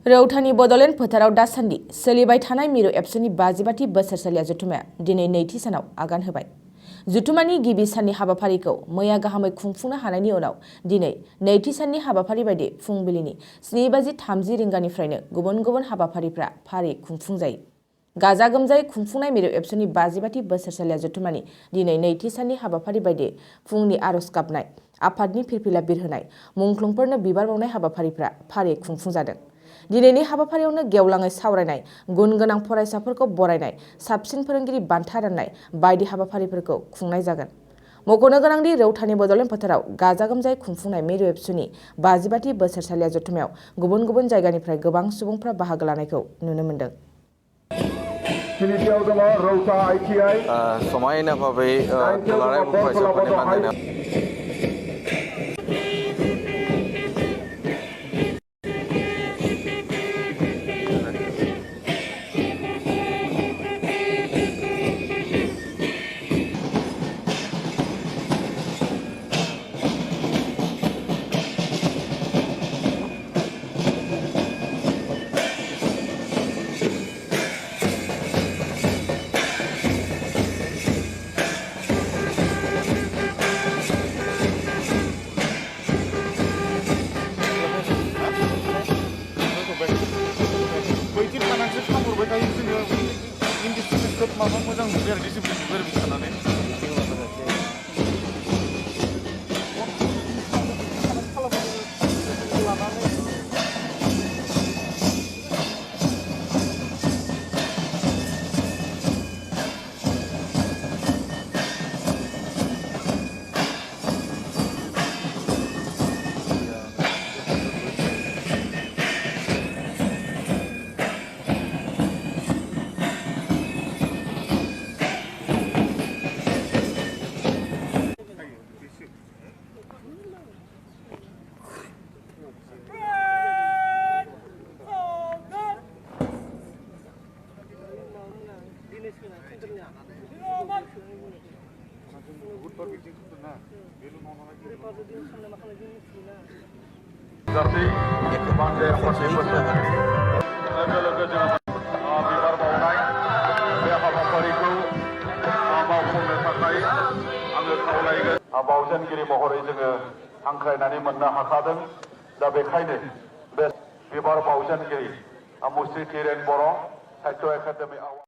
रौतानि बड'ल फोथाराव दासान्दि सोलिबाय थानाय मिरु एबसुनि 55थि बोसोरसालिया जथुमाया दिनै नैथि सानाव आगान होबाय। जथुमानि गिबि साननि हाबाफारिखौ मैया गाहामै खुंफुंनो हानायनि उनाव दिनै नैथि साननि हाबाफारि बायदि फुंबिलिनि 7:30 रिंगानिफ्रायनो गुबुन गुबुन हाबाफारिफ्रा फारि खुंफुंजायो। गाजा गोमजायै खुंफुंनाय मिरु एबसुनि 55थि बोसोरसालिया जथुमानि दिनै नैथि साननि हाबाफारि बायदि फुंनि आरज गाबनाय, आफादनि फिरफिला बिरहोनाय, मुंख्लंफोरनो बिबार बावनाय हाबाफारिफ्रा फारि खुंफुंजादों। दिनैनि हाबाफारियावनो गेवलाङै सावरायनाय, गुन गोनां फरायसाफोरखौ बरायनाय, साबसिन फोरोंगिरि बान्था राननाय बायदि हाबाफारिफोरखौ खुंनाय जागोन। मख'नो गोनांदि रौतानि बड'ल फोथाराव गाजा गोमजायै खुंफुंनाय मिरु एबसुनि 55थि बोसोरसालिया जथुमायाव गुबुन गुबुन जायगानिफ्राय गोबां सुबुंफ्रा बाहागो लानायखौ नुनो मोन्दों। समायना भाबै दुलाराय फरायसाफोरनि बान्जायनायाव माबा मोजां नुयो आरो डिसिप्लिन नुयो आरो बिसानानै बावजेनगिरि महरै जोङो हांख्रायनानै मोननो हाखादों। दा बेखायनो बे बिबार बावजेनगिरि मुस्रि धीरेन बर' साहित्य एकाडेमि